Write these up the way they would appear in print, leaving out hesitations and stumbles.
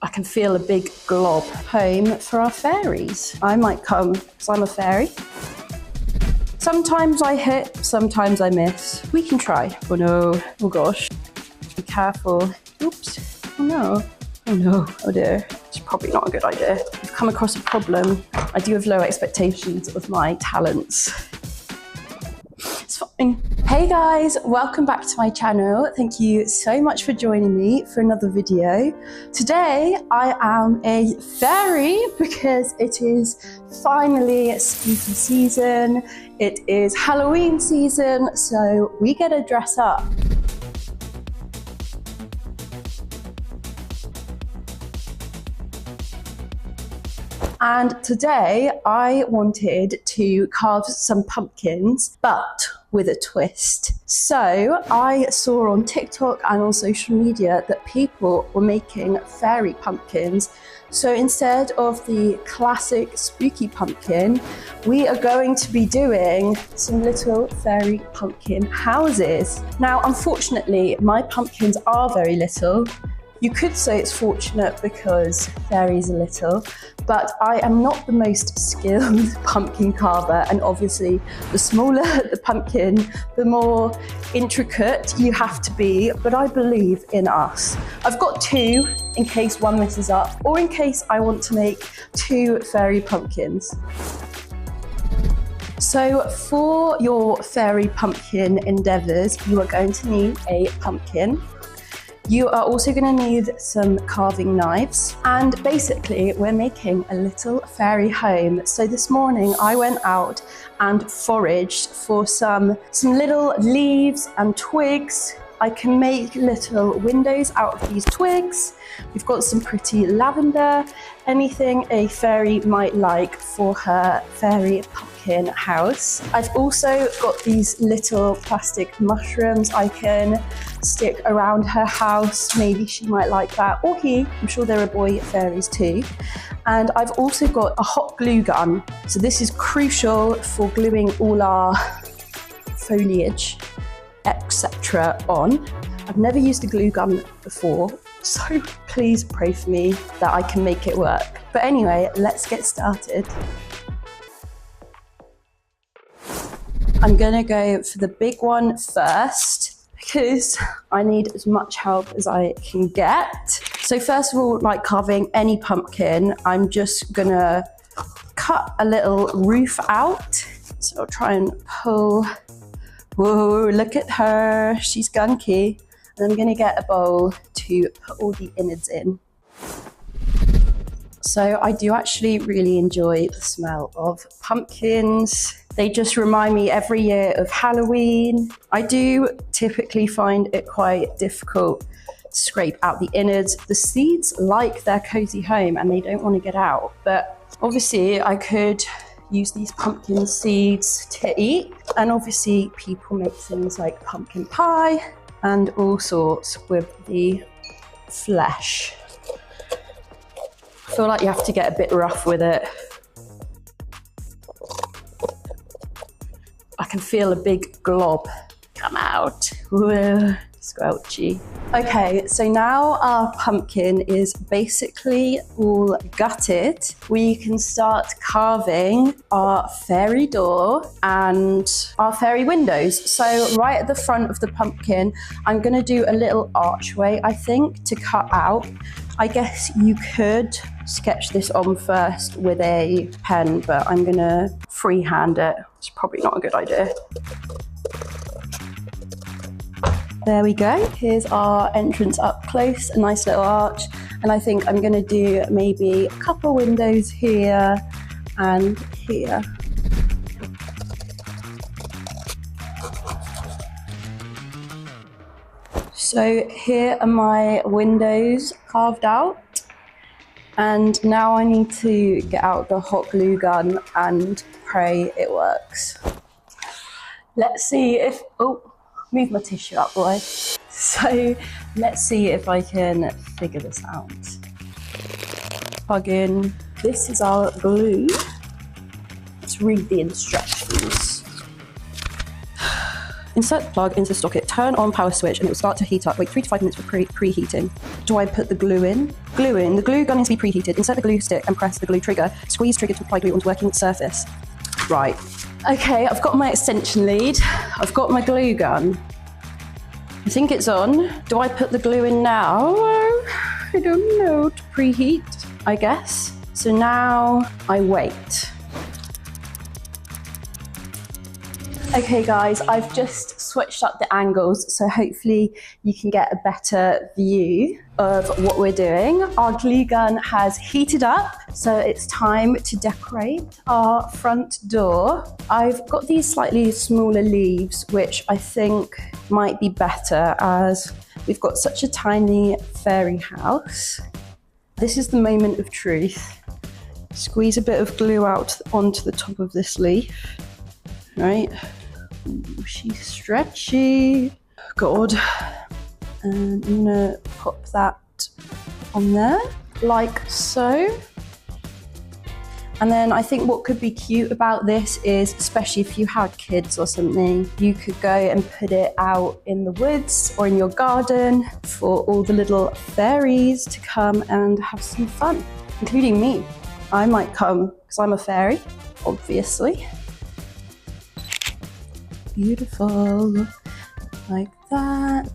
I can feel a big glob. Home for our fairies. I might come because I'm a fairy. Sometimes I hit, sometimes I miss. We can try. Oh no, oh gosh. Be careful. Oops, oh no. Oh no, oh dear. It's probably not a good idea. I've come across a problem. I do have low expectations of my talents. It's fine. Hey guys, welcome back to my channel. Thank you so much for joining me for another video. Today I am a fairy because it is finally spooky season. It is Halloween season, so we get to dress up. And today I wanted to carve some pumpkins, but with a twist. So I saw on TikTok and on social media that people were making fairy pumpkins. So instead of the classic spooky pumpkin, we are going to be doing some little fairy pumpkin houses. Now, unfortunately, my pumpkins are very little. You could say it's fortunate because fairies are little, but I am not the most skilled pumpkin carver, and obviously the smaller the pumpkin, the more intricate you have to be, but I believe in us. I've got two in case one messes up, or in case I want to make two fairy pumpkins. So for your fairy pumpkin endeavours, you are going to need a pumpkin. You are also going to need some carving knives, and basically we're making a little fairy home. So this morning I went out and foraged for some little leaves and twigs. I can make little windows out of these twigs. We've got some pretty lavender, anything a fairy might like for her fairy pumpkin house. I've also got these little plastic mushrooms I can stick around her house. Maybe she might like that, or he. I'm sure there are boy fairies too. And I've also got a hot glue gun. So this is crucial for gluing all our foliage, etc. on. I've never used a glue gun before, so please pray for me that I can make it work. But anyway, let's get started. I'm gonna go for the big one first because I need as much help as I can get. So first of all, like carving any pumpkin, I'm just gonna cut a little roof out. So I'll try and pull. Whoa, look at her, she's gunky. And I'm gonna get a bowl to put all the innards in. So I do actually really enjoy the smell of pumpkins. They just remind me every year of Halloween. I do typically find it quite difficult to scrape out the innards. The seeds like their cozy home and they don't want to get out. But obviously I could use these pumpkin seeds to eat. And obviously people make things like pumpkin pie and all sorts with the flesh. I feel like you have to get a bit rough with it. I can feel a big glob come out. Whoa, squelchy. Okay, so now our pumpkin is basically all gutted. We can start carving our fairy door and our fairy windows. So right at the front of the pumpkin, I'm gonna do a little archway, I think, to cut out. I guess you could sketch this on first with a pen, but I'm gonna freehand it. It's probably not a good idea. There we go. Here's our entrance up close, a nice little arch. And I think I'm gonna do maybe a couple windows here and here. So here are my windows carved out. And now I need to get out the hot glue gun and pray it works. Let's see if, oh, move my tissue up, boy. So let's see if I can figure this out. Plug in. This is our glue. Let's read the instructions. Insert the plug into the socket, turn on power switch and it will start to heat up. Wait 3 to 5 minutes for preheating. Do I put the glue in? glue in. The glue gun needs to be preheated. Insert the glue stick and press the glue trigger. Squeeze trigger to apply glue onto working surface. Right. Okay, I've got my extension lead. I've got my glue gun. I think it's on. Do I put the glue in now? I don't know. To preheat, I guess. So now I wait. Okay guys, I've just switched up the angles, so hopefully you can get a better view of what we're doing. Our glue gun has heated up, so it's time to decorate our front door. I've got these slightly smaller leaves, which I think might be better as we've got such a tiny fairy house. This is the moment of truth. Squeeze a bit of glue out onto the top of this leaf, right? Ooh, she's stretchy. God. And I'm gonna pop that on there, like so. And then I think what could be cute about this is, especially if you had kids or something, you could go and put it out in the woods or in your garden for all the little fairies to come and have some fun, including me. I might come because I'm a fairy, obviously. Beautiful, like that.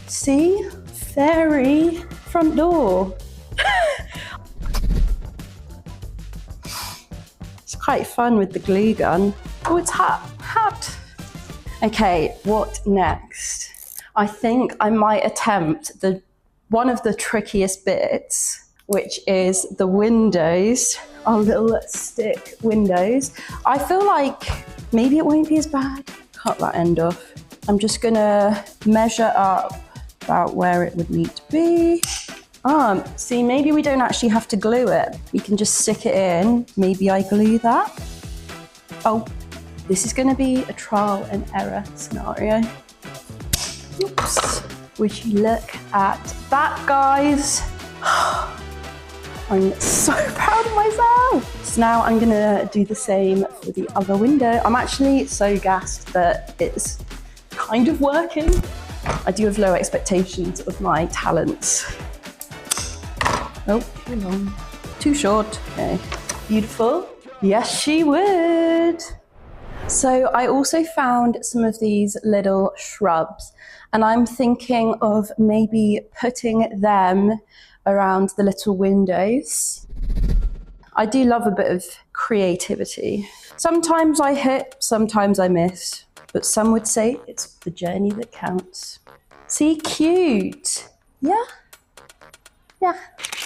See, fairy front door. It's quite fun with the glue gun. Oh, it's hot. Okay, what next? I think I might attempt one of the trickiest bits, which is the windows, our little stick windows. I feel like maybe it won't be as bad. Cut that end off. I'm just gonna measure up about where it would need to be. See, maybe we don't actually have to glue it. We can just stick it in. Maybe I glue that. Oh, this is gonna be a trial and error scenario. Oops. Would you look at that, guys? I'm so proud of myself. So now I'm gonna do the same for the other window. I'm actually so gassed that it's kind of working. I do have low expectations of my talents. Oh, too long. Too short. Okay. Beautiful. Yes, she would. So I also found some of these little shrubs, and I'm thinking of maybe putting them around the little windows. I do love a bit of creativity. Sometimes I hit, sometimes I miss, but some would say it's the journey that counts. See, cute. Yeah.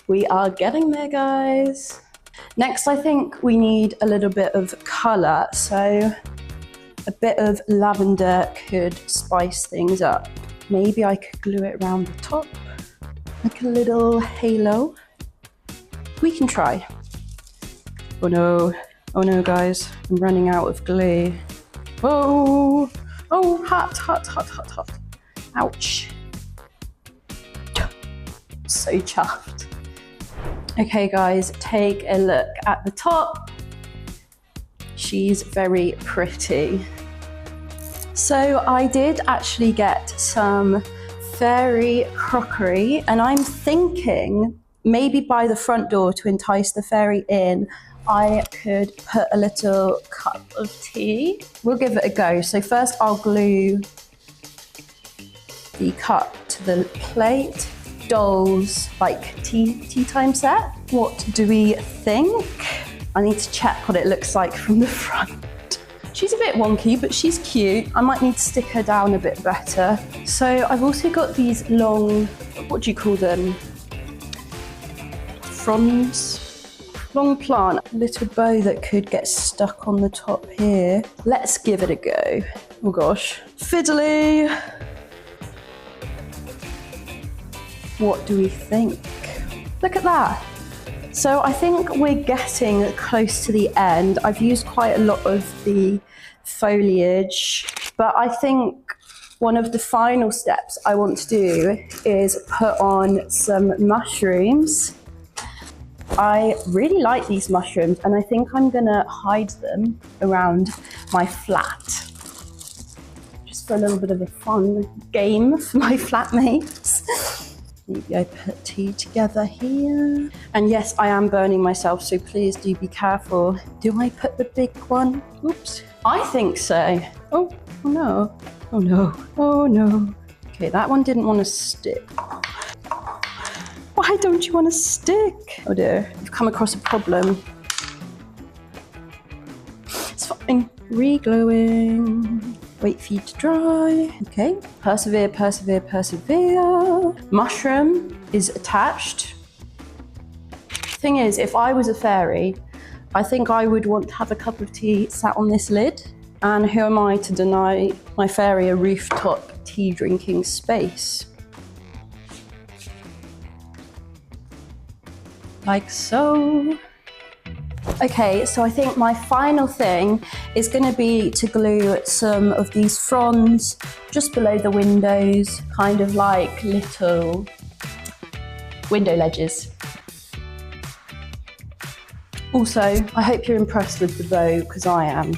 We are getting there, guys. Next, I think we need a little bit of colour, so a bit of lavender could spice things up. Maybe I could glue it around the top, like a little halo. We can try. Oh no, guys, I'm running out of glue. Oh, hot. Ouch. So chuffed. Okay guys, take a look at the top. She's very pretty. So I did actually get some fairy crockery, and I'm thinking maybe by the front door to entice the fairy in, I could put a little cup of tea. We'll give it a go. So first I'll glue the cup to the plate. Dolls, like tea time set. What do we think? I need to check what it looks like from the front. She's a bit wonky, but she's cute. I might need to stick her down a bit better. So I've also got these long, what do you call them? Fronds? Long plant. A little bow that could get stuck on the top here. Let's give it a go. Oh gosh. Fiddly. What do we think? Look at that. So I think we're getting close to the end. I've used quite a lot of the foliage, but I think one of the final steps I want to do is put on some mushrooms. I really like these mushrooms, and I think I'm gonna hide them around my flat. Just for a little bit of a fun game for my flatmates. Maybe I put tea together here. And yes, I am burning myself, so please do be careful. Do I put the big one? Oops. I think so. Oh no. Oh no. Oh no. Okay, that one didn't want to stick. Why don't you want to stick? Oh dear, you've come across a problem. It's fine. Re-gluing. Wait for you to dry. Okay, persevere, persevere, persevere. Mushroom is attached. Thing is, if I was a fairy, I think I would want to have a cup of tea sat on this lid. And who am I to deny my fairy a rooftop tea drinking space? Like so. Okay, so I think my final thing is going to be to glue some of these fronds just below the windows, kind of like little window ledges. Also, I hope you're impressed with the bow, because I am.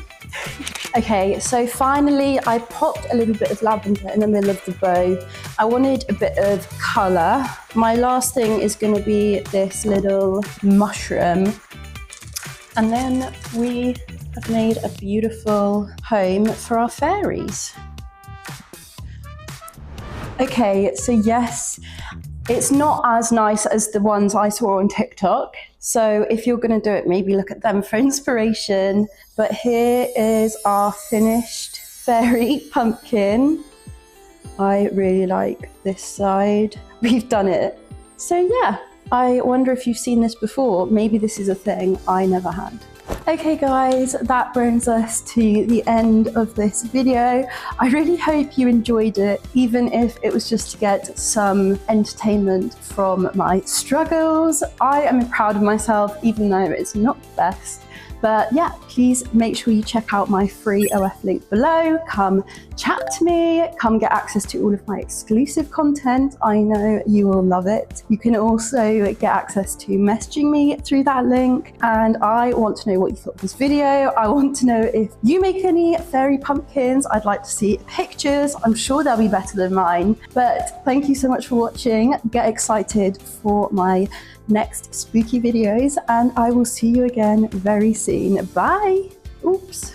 Okay, so finally I popped a little bit of lavender in the middle of the bow. I wanted a bit of colour. My last thing is going to be this little mushroom. And then we have made a beautiful home for our fairies. Okay, so yes, it's not as nice as the ones I saw on TikTok. So if you're going to do it, maybe look at them for inspiration. But here is our finished fairy pumpkin. I really like this side. We've done it. So yeah. I wonder if you've seen this before. Maybe this is a thing I never had. Okay guys, that brings us to the end of this video. I really hope you enjoyed it, even if it was just to get some entertainment from my struggles. I am proud of myself, even though it's not the best. But yeah, please make sure you check out my free OF link below. Come chat to me, come get access to all of my exclusive content. I know you will love it. You can also get access to messaging me through that link. And I want to know what you thought of this video. I want to know if you make any fairy pumpkins. I'd like to see pictures. I'm sure they'll be better than mine. But thank you so much for watching. Get excited for my next spooky videos, and I will see you again very soon. Bye. Oops.